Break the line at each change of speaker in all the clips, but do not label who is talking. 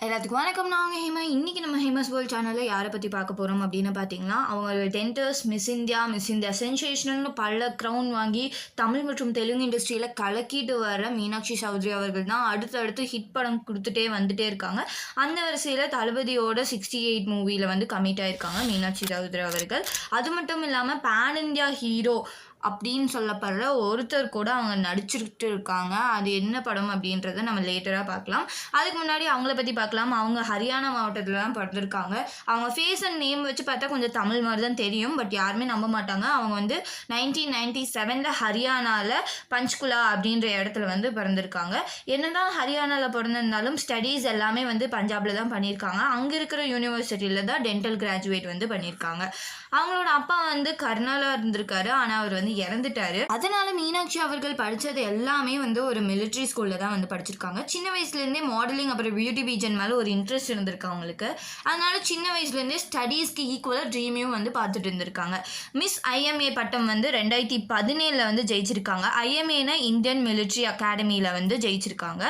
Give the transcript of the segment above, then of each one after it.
எல்லாத்துக்கும் வணக்கம். நாங்கள் ஹேமா. இன்றைக்கி நம்ம ஹேமஸ் வேர்ல்ட் சேனலில் யாரை பற்றி பார்க்க போகிறோம் அப்படின்னு பார்த்தீங்கன்னா, அவங்க டென்டர்ஸ், மிஸ் இந்தியா சென்சேஷனல்னு பல க்ரௌன் வாங்கி தமிழ் மற்றும் தெலுங்கு இண்டஸ்ட்ரியில் கலக்கிட்டு வர மீனாட்சி சௌத்ரி அவர்கள் தான் அடுத்தடுத்து ஹிட் படம் கொடுத்துட்டே வந்துட்டே இருக்காங்க. அந்த வரிசையில் தளபதியோட 68 மூவியில் வந்து கமிட் ஆகிருக்காங்க மீனாட்சி சௌத்ரி அவர்கள். அது மட்டும் இல்லாமல் பேன் இந்தியா ஹீரோ அப்படின்னு சொல்லப்படுற ஒருத்தர் கூட அவங்க நடிச்சுட்டு இருக்காங்க. அது என்ன படம் அப்படின்றத நம்ம லேட்டராக பார்க்கலாம். அதுக்கு முன்னாடி அவங்கள பற்றி பார்க்கலாம். அவங்க ஹரியானா மாவட்டத்தில் தான் பிறந்திருக்காங்க. அவங்க ஃபேஸ் அண்ட் நேம் வச்சு பார்த்தா கொஞ்சம் தமிழ் மாதிரி தான் தெரியும், பட் யாருமே நம்ப மாட்டாங்க. அவங்க வந்து 1997 ஹரியானாவில் பஞ்ச்குலா அப்படின்ற இடத்துல வந்து பிறந்திருக்காங்க. என்னதான் ஹரியானாவில் பிறந்திருந்தாலும் ஸ்டடீஸ் எல்லாமே வந்து பஞ்சாபில் தான் பண்ணியிருக்காங்க. அங்கே இருக்கிற யூனிவர்சிட்டியில் தான் டென்டல் கிராஜுவேட் வந்து பண்ணியிருக்காங்க. அவங்களோட அப்பா வந்து கர்னாலாக இருந்திருக்காரு, ஆனால் அவர் வந்து இறந்துட்டாரு. அதனால மீனாட்சி அவர்கள் படித்தது எல்லாமே வந்து ஒரு மிலிட்ரி ஸ்கூலில் தான் வந்து படிச்சிருக்காங்க. சின்ன வயசுலேருந்தே மாடலிங் அப்புறம் பியூட்டி பீஜன் மேலே ஒரு இன்ட்ரெஸ்ட் இருந்திருக்கு அவங்களுக்கு. அதனால சின்ன வயசுலேருந்தே ஸ்டடீஸ்க்கு ஈக்குவலாக ட்ரீமையும் வந்து பார்த்துட்டு இருந்திருக்காங்க. மிஸ் ஐஎம்ஏ பட்டம் வந்து 2017 வந்து ஜெயிச்சிருக்காங்க. ஐஎம்ஏனா இந்தியன் மிலிட்ரி அகாடமியில் வந்து ஜெயிச்சிருக்காங்க.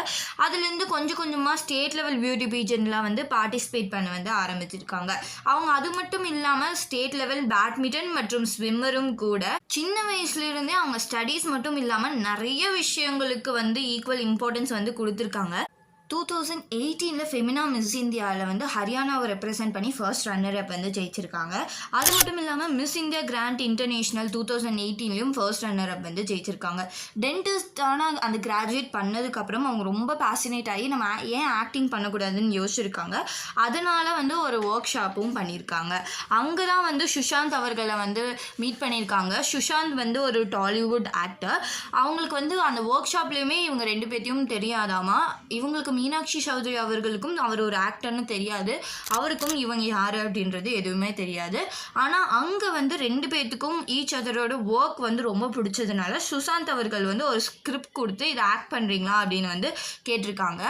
அதுலேருந்து கொஞ்சம் கொஞ்சமாக ஸ்டேட் லெவல் பியூட்டி பீஜன்லாம் வந்து பார்ட்டிசிபேட் பண்ண வந்து ஆரம்பிச்சிருக்காங்க. அவங்க அது மட்டும் இல்லாமல் ஸ்டேட் லெவல் பேட்மிண்டன் மற்றும் ஸ்விம்மரும் கூட. சின்ன வயசுலேருந்தே அவங்க ஸ்டடீஸ் மட்டும் இல்லாமல் நிறைய விஷயங்களுக்கு வந்து ஈக்குவல் இம்பார்ட்டன்ஸ் வந்து கொடுத்துருக்காங்க. 2018 ஃபெமினா மிஸ் இந்தியாவில் வந்து ஹரியானாவை ரெப்ரசென்ட் பண்ணி ஃபர்ஸ்ட் ரன்னர் அப் வந்து ஜெயிச்சிருக்காங்க. அது மட்டும் இல்லாமல் Miss India grand international 2018 first runner up வந்து ஜெயிச்சிருக்காங்க. டென்டிஸ்டான அந்த கிராஜுவேட் பண்ணதுக்கப்புறம் அவங்க ரொம்ப பேஷனேட் ஆகி நம்ம ஏன் ஆக்டிங் பண்ணக்கூடாதுன்னு யோசிச்சிருக்காங்க. அதனால் வந்து ஒரு ஒர்க் ஷாப்பும் பண்ணியிருக்காங்க. அங்கே தான் வந்து சுஷாந்த் அவர்களை வந்து மீட் பண்ணியிருக்காங்க. சுஷாந்த் வந்து ஒரு டாலிவுட் ஆக்டர். அவங்களுக்கு வந்து அந்த ஒர்க் ஷாப்லேயுமே இவங்க ரெண்டு பேர்த்தையும் தெரியாதாமா. இவங்களுக்கு மீனாட்சி சௌத்ரி அவர்களுக்கும் அவர் ஒரு ஆக்டர்னு தெரியாது, அவருக்கும் இவங்க யார் அப்படின்றது எதுவுமே தெரியாது. ஆனால் அங்கே வந்து ரெண்டு பேர்த்துக்கும் ஈச் அதரோட ஒர்க் வந்து ரொம்ப பிடிச்சதுனால சுஷாந்த் அவர்கள் வந்து ஒரு ஸ்கிரிப்ட் கொடுத்து இதை ஆக்ட் பண்ணுறீங்களா அப்படின்னு வந்து கேட்டிருக்காங்க.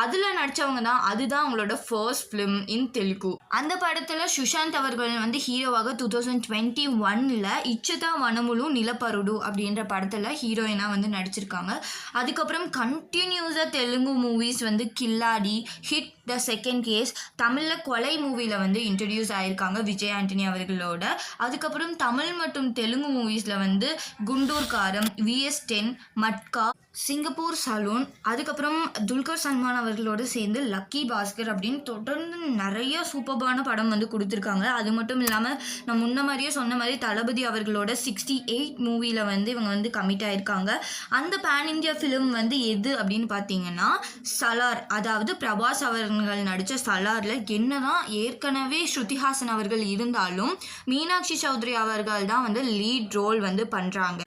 அதில் நடித்தவங்க தான். அதுதான் அவங்களோட ஃபர்ஸ்ட் ஃபிலிம் இன் தெலுங்கு. அந்த படத்தில் சுஷாந்த் அவர்கள் வந்து ஹீரோவாக 2021 இச்சதா வனமுலு நிலப்பருடு அப்படின்ற படத்தில் ஹீரோயினாக வந்து நடிச்சிருக்காங்க. அதுக்கப்புறம் கண்டினியூஸாக தெலுங்கு மூவிஸ் வந்து கில்லாடி, ஹிட், த செகண்ட் கேஸ், தமிழில் கொலை மூவியில் வந்து இன்ட்ரடியூஸ் ஆகியிருக்காங்க விஜய் ஆண்டனி அவர்களோட. அதுக்கப்புறம் தமிழ் மற்றும் தெலுங்கு மூவிஸில் வந்து குண்டூர் காரம், VS10, மட்கா, சிங்கப்பூர் சலூன், அதுக்கப்புறம் துல்கர் சல்மான் அவர்களோடு சேர்ந்து லக்கி பாஸ்கர் அப்படின்னு தொடர்ந்து நிறைய சூப்பர்பான படம் வந்து கொடுத்துருக்காங்க. அது மட்டும் இல்லாமல் நான் முன்ன மாதிரியே சொன்ன மாதிரி தளபதி அவர்களோட 68 மூவியில் வந்து இவங்க வந்து கமிட் ஆகிருக்காங்க. அந்த பேன் இந்தியா ஃபிலிம் வந்து எது அப்படின்னு பார்த்தீங்கன்னா சலார். அதாவது பிரபாஸ் அவர்கள் நடித்த சலாரில் என்னதான் ஏற்கனவே ஸ்ருதிஹாசன் அவர்கள் இருந்தாலும் மீனாட்சி சௌத்ரி அவர்கள் தான் வந்து லீட் ரோல் வந்து பண்ணுறாங்க.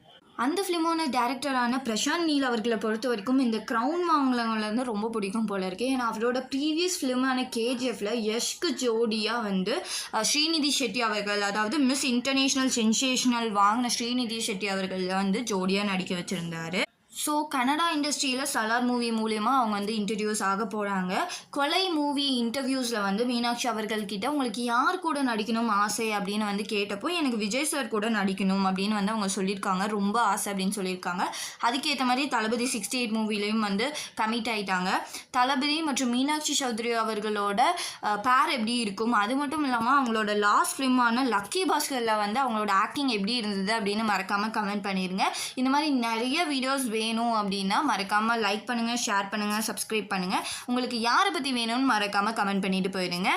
அந்த ஃபிலிமோட டேரக்டரான பிரசாந்த் நீல் அவர்களை பொறுத்த வரைக்கும் இந்த க்ரௌன் வாங்கலவங்களை வந்து ரொம்ப பிடிக்கும் போல இருக்கு. ஏன்னா அவரோட ப்ரீவியஸ் ஃபிலிமான KGFல யஷ்க்கு ஜோடியாக வந்து ஸ்ரீநிதி ஷெட்டி அவர்கள், அதாவது மிஸ் இன்டர்நேஷ்னல் சென்சேஷனல் வாங்கின ஸ்ரீநிதி ஷெட்டி அவர்கள் வந்து ஜோடியாக நடிக்க வச்சுருந்தாரு. ஸோ கன்னடா இண்டஸ்ட்ரியில் சலார் மூவி மூலயமா அவங்க வந்து இன்ட்ரடியூஸ் ஆக போகிறாங்க. கொலை மூவி இன்டர்வியூஸில் வந்து மீனாட்சி அவர்கள்கிட்ட உங்களுக்கு யார் கூட நடிக்கணும் ஆசை அப்படின்னு வந்து கேட்டப்போ எனக்கு விஜய் சார் கூட நடிக்கணும் அப்படின்னு வந்து அவங்க சொல்லியிருக்காங்க. ரொம்ப ஆசை அப்படின்னு சொல்லியிருக்காங்க. அதுக்கேற்ற மாதிரி தளபதி 68 மூவிலையும் வந்து கமிட் ஆகிட்டாங்க. தளபதி மற்றும் மீனாட்சி சௌத்ரி அவர்களோட பேர் எப்படி இருக்கும், அது மட்டும் இல்லாமல் அவங்களோட லாஸ்ட் ஃபிலிமான லக்கி பாஸ்கரில் வந்து அவங்களோட ஆக்டிங் எப்படி இருந்தது அப்படின்னு மறக்காமல் கமெண்ட் பண்ணிடுங்க. இந்த மாதிரி நிறைய வீடியோஸ் வேணும் அப்படின்னா மறக்காமல் லைக் பண்ணுங்கள், ஷேர் பண்ணுங்கள், சப்ஸ்கிரைப் பண்ணுங்கள். உங்களுக்கு யாரை பற்றி வேணும்னு மறக்காமல் கமெண்ட் பண்ணிட்டு போயிடுங்க.